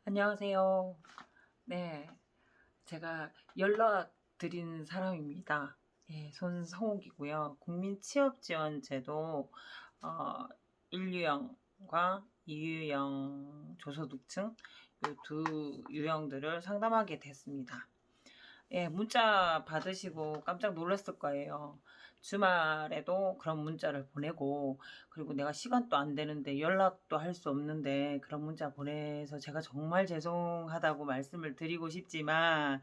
안녕하세요. 네, 제가 연락드린 사람입니다. 예, 손성욱이고요. 국민취업지원제도 어, 1유형과 2유형 조소득층 이 두 유형들을 상담하게 됐습니다. 예, 문자 받으시고 깜짝 놀랐을 거예요. 주말에도 그런 문자를 보내고, 그리고 내가 시간도 안 되는데 연락도 할 수 없는데 그런 문자 보내서 제가 정말 죄송하다고 말씀을 드리고 싶지만,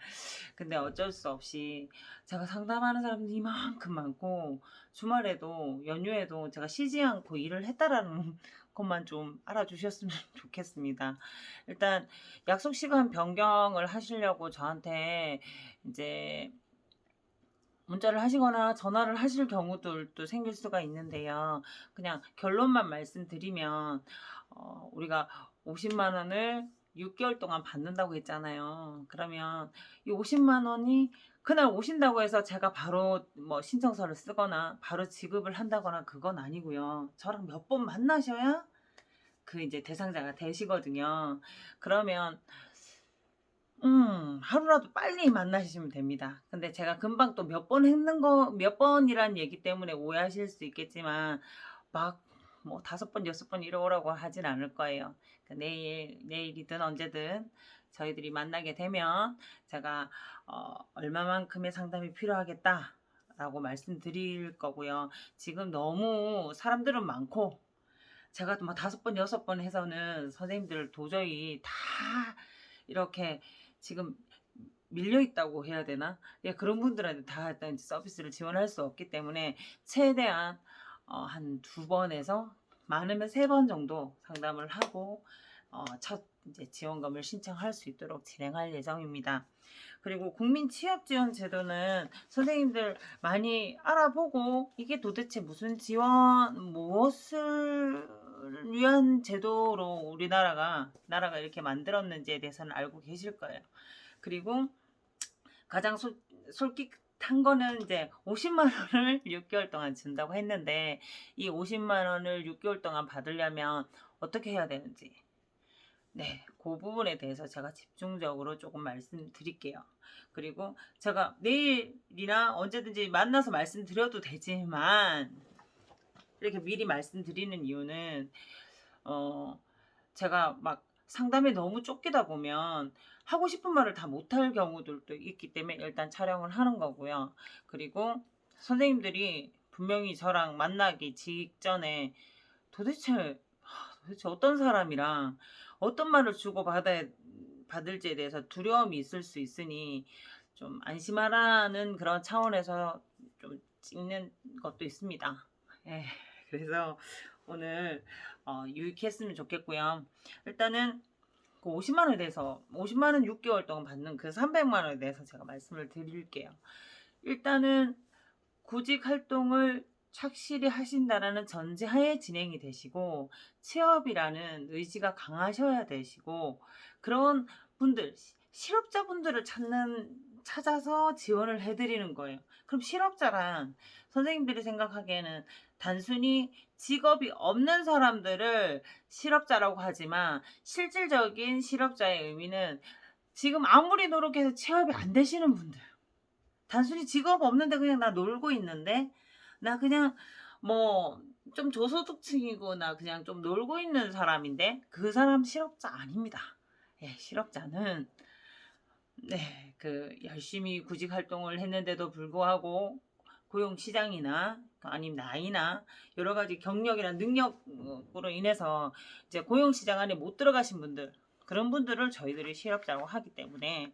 근데 어쩔 수 없이 제가 상담하는 사람들이 이만큼 많고, 주말에도 연휴에도 제가 쉬지 않고 일을 했다라는 것만 좀 알아주셨으면 좋겠습니다. 일단 약속 시간 변경을 하시려고 저한테 이제 문자를 하시거나 전화를 하실 경우들도 생길 수가 있는데요. 그냥 결론만 말씀드리면, 우리가 50만 원을 6개월 동안 받는다고 했잖아요. 그러면 이 50만 원이 그날 오신다고 해서 제가 바로 뭐 신청서를 쓰거나 바로 지급을 한다거나 그건 아니고요. 저랑 몇 번 만나셔야 그 이제 대상자가 되시거든요. 그러면 하루라도 빨리 만나시면 됩니다. 근데 제가 금방 또 몇 번 했는 거 몇 번이란 얘기 때문에 오해하실 수 있겠지만, 막 뭐 5번, 6번 이러라고 하진 않을 거예요. 내일이든 언제든 저희들이 만나게 되면 제가 얼마만큼의 상담이 필요하겠다라고 말씀드릴 거고요. 지금 너무 사람들은 많고 제가 막 5번, 6번 해서는 선생님들 도저히 다 이렇게 지금 밀려 있다고 해야 되나? 예, 그런 분들한테 다 일단 서비스를 지원할 수 없기 때문에 최대한 한 2번에서 많으면 3번 정도 상담을 하고 첫 이제 지원금을 신청할 수 있도록 진행할 예정입니다. 그리고 국민취업지원제도는 선생님들 많이 알아보고 이게 도대체 무슨 무엇을 위한 제도로 나라가 이렇게 만들었는지에 대해서는 알고 계실 거예요. 그리고 가장 솔깃한 거는 이제 50만 원을 6개월 동안 준다고 했는데, 이 50만 원을 6개월 동안 받으려면 어떻게 해야 되는지, 네, 그 부분에 대해서 제가 집중적으로 조금 말씀드릴게요. 그리고 제가 내일이나 언제든지 만나서 말씀드려도 되지만, 이렇게 미리 말씀드리는 이유는 어 제가 막 상담에 너무 쫓기다 보면 하고 싶은 말을 다 못할 경우들도 있기 때문에 일단 촬영을 하는 거고요. 그리고 선생님들이 분명히 저랑 만나기 직전에 도대체 어떤 사람이랑 어떤 말을 받을지에 대해서 두려움이 있을 수 있으니 좀 안심하라는 그런 차원에서 좀 찍는 것도 있습니다. 예, 그래서 오늘 유익했으면 좋겠고요. 일단은 그 50만 원에 대해서 50만 원 6개월 동안 받는 그 300만 원에 대해서 제가 말씀을 드릴게요. 일단은 구직 활동을 착실히 하신다라는 전제하에 진행이 되시고, 취업이라는 의지가 강하셔야 되시고, 그런 분들, 실업자분들을 찾아서 지원을 해드리는 거예요. 그럼 실업자란 선생님들이 생각하기에는 단순히 직업이 없는 사람들을 실업자라고 하지만, 실질적인 실업자의 의미는 지금 아무리 노력해서 취업이 안 되시는 분들, 단순히 직업 없는데 그냥 나 놀고 있는데, 나 그냥 뭐 좀 저소득층이고 나 그냥 좀 놀고 있는 사람인데 그 사람 실업자 아닙니다. 예, 실업자는 그 열심히 구직 활동을 했는데도 불구하고 고용 시장이나 아니면 나이나 여러 가지 경력이나 능력으로 인해서 이제 고용 시장 안에 못 들어가신 분들, 그런 분들을 저희들이 실업자라고 하기 때문에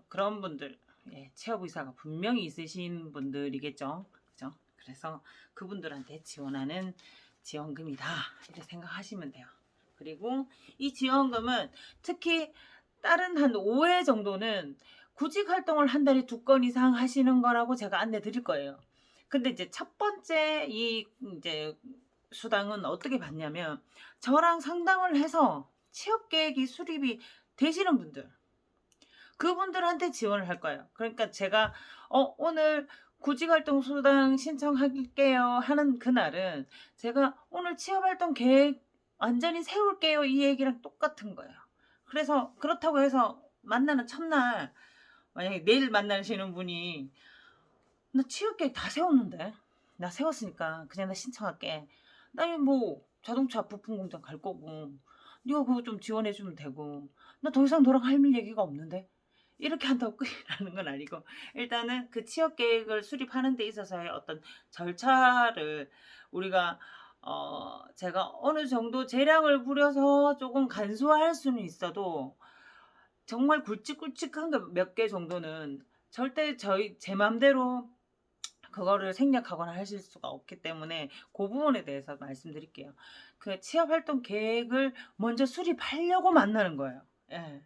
그런 분들, 예, 취업 의사가 분명히 있으신 분들이겠죠. 그죠? 그래서 그분들한테 지원하는 지원금이다, 이렇게 생각하시면 돼요. 그리고 이 지원금은 특히 다른 한 5회 정도는 구직 활동을 한 달에 2건 이상 하시는 거라고 제가 안내 드릴 거예요. 근데 이제 첫 번째 이 이제 수당은 어떻게 받냐면, 저랑 상담을 해서 취업 계획이 수립이 되시는 분들, 그분들한테 지원을 할 거예요. 그러니까 제가 오늘 구직활동 수당 신청할게요 하는 그날은 제가 오늘 취업활동 계획 완전히 세울게요 이 얘기랑 똑같은 거예요. 그래서 그렇다고 해서 만나는 첫날 만약에 내일 만나시는 분이 나 취업 계획 다 세웠는데 나 세웠으니까 그냥 나 신청할게. 나 이거 뭐 자동차 부품 공장 갈 거고 네가 그거 좀 지원해 주면 되고 나 더 이상 너랑 할 얘기가 없는데 이렇게 한다고 끝이 나는 건 아니고 일단은 그 취업 계획을 수립하는 데 있어서의 어떤 절차를 우리가 제가 어느 정도 재량을 부려서 조금 간소화할 수는 있어도 정말 굵직굵직한 거 몇 개 정도는 절대 제 맘대로 그거를 생략하거나 하실 수가 없기 때문에 그 부분에 대해서 말씀드릴게요. 그 취업 활동 계획을 먼저 수립하려고 만나는 거예요. 예.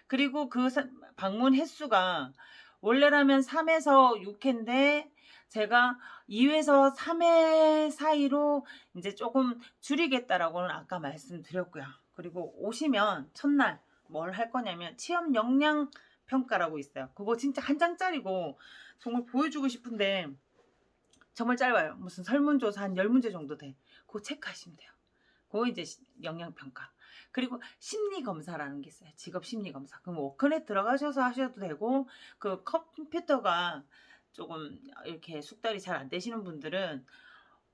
그리고 그 방문 횟수가 원래라면 3에서 6회인데 제가 2회에서 3회 사이로 이제 조금 줄이겠다라고는 아까 말씀드렸고요. 그리고 오시면 첫날 뭘 할 거냐면 취업 역량 평가라고 있어요. 그거 진짜 한 장짜리고 정말 보여주고 싶은데 정말 짧아요. 무슨 설문조사 한 10문제 정도 돼. 그거 체크하시면 돼요. 그거 이제 영양평가. 그리고 심리검사라는 게 있어요. 직업심리검사. 그럼 워크넷 들어가셔서 하셔도 되고, 그 컴퓨터가 조금 이렇게 숙달이 잘 안 되시는 분들은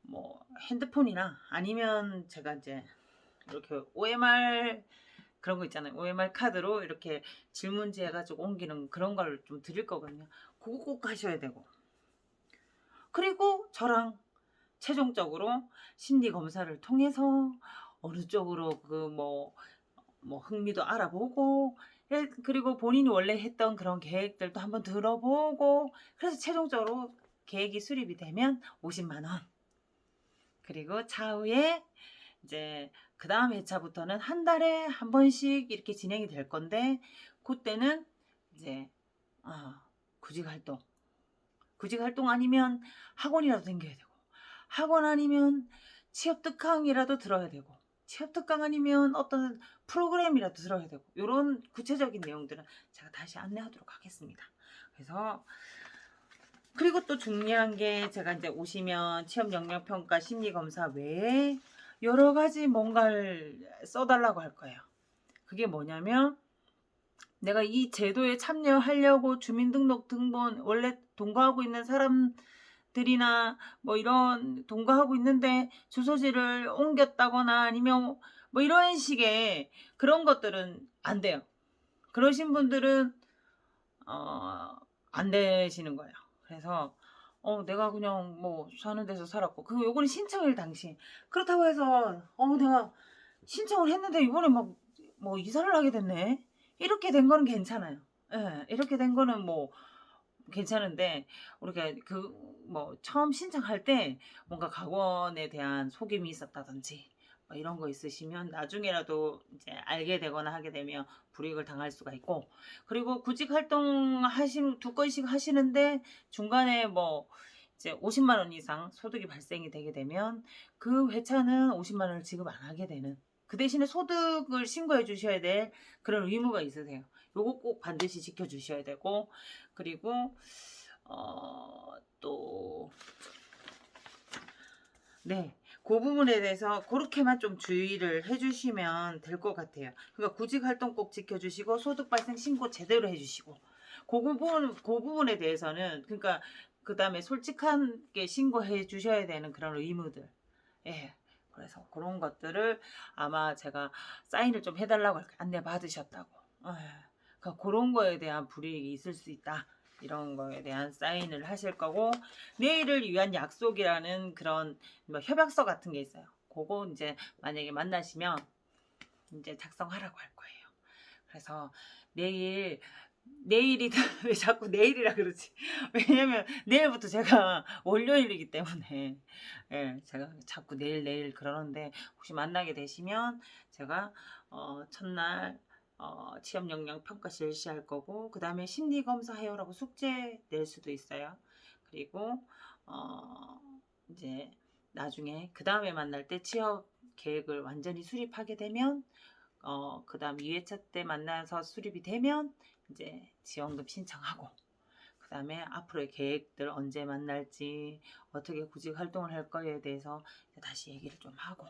뭐 핸드폰이나 아니면 제가 이제 이렇게 OMR 그런 거 있잖아요. OMR 카드로 이렇게 질문지 해가지고 옮기는 그런 걸 좀 드릴 거거든요. 그거 꼭 하셔야 되고. 그리고 저랑 최종적으로 심리 검사를 통해서 어느 쪽으로 그 뭐 흥미도 알아보고 그리고 본인이 원래 했던 그런 계획들도 한번 들어보고 그래서 최종적으로 계획이 수립이 되면 50만 원. 그리고 차후에 이제 그 다음 회차부터는 한 달에 한 번씩 이렇게 진행이 될 건데 그때는 이제 구직 활동. 구직 활동 아니면 학원이라도 다녀야 되고 학원 아니면 취업 특강이라도 들어야 되고 취업 특강 아니면 어떤 프로그램이라도 들어야 되고 이런 구체적인 내용들은 제가 다시 안내하도록 하겠습니다. 그래서 그리고 또 중요한 게 제가 이제 오시면 취업 역량 평가 심리 검사 외에 여러 가지 뭔가를 써달라고 할 거예요. 그게 뭐냐면 내가 이 제도에 참여하려고 주민등록 등본 원래 동거하고 있는 사람들이나 뭐 이런 동거하고 있는데 주소지를 옮겼다거나 아니면 뭐 이런 식의 그런 것들은 안 돼요. 그러신 분들은 안 되시는 거예요. 그래서 내가 그냥 뭐 사는 데서 살았고 그 요거는 신청일 당시 그렇다고 해서 내가 신청을 했는데 이번에 막 뭐 이사를 하게 됐네. 이렇게 된 거는 괜찮아요. 예. 이렇게 된 거는 뭐 괜찮은데 우리가 그 뭐 처음 신청할 때 뭔가 학원에 대한 속임이 있었다든지 뭐 이런 거 있으시면 나중에라도 이제 알게 되거나 하게 되면 불이익을 당할 수가 있고 그리고 구직 활동 두 건씩 하시는데 중간에 뭐 이제 50만 원 이상 소득이 발생이 되게 되면 그 회차는 50만 원을 지급 안 하게 되는 그 대신에 소득을 신고해 주셔야 될 그런 의무가 있으세요. 요거 꼭 반드시 지켜 주셔야 되고 그리고 또 네. 그 부분에 대해서 그렇게만 좀 주의를 해주시면 될 것 같아요. 그러니까 구직 활동 꼭 지켜주시고 소득 발생 신고 제대로 해주시고 그 부분에 대해서는 그러니까 그 다음에 솔직하게 신고해 주셔야 되는 그런 의무들. 예. 그래서 그런 것들을 아마 제가 사인을 좀 해달라고 할게요. 안내 받으셨다고. 예. 그러니까 그런 거에 대한 불이익이 있을 수 있다. 이런 거에 대한 사인을 하실 거고 내일을 위한 약속이라는 그런 뭐 협약서 같은 게 있어요. 그거 이제 만약에 만나시면 이제 작성하라고 할 거예요. 그래서 내일이든 왜 자꾸 내일이라 그러지? 왜냐면 내일부터 제가 월요일이기 때문에 예, 제가 자꾸 내일 그러는데 혹시 만나게 되시면 제가 첫날 취업 역량 평가 실시할 거고 그 다음에 심리 검사 해요라고 숙제 낼 수도 있어요. 그리고 이제 나중에 그 다음에 만날 때 취업 계획을 완전히 수립하게 되면 그 다음 2회차 때 만나서 수립이 되면 이제 지원금 신청하고 그 다음에 앞으로의 계획들 언제 만날지 어떻게 구직 활동을 할 거에 대해서 다시 얘기를 좀 하고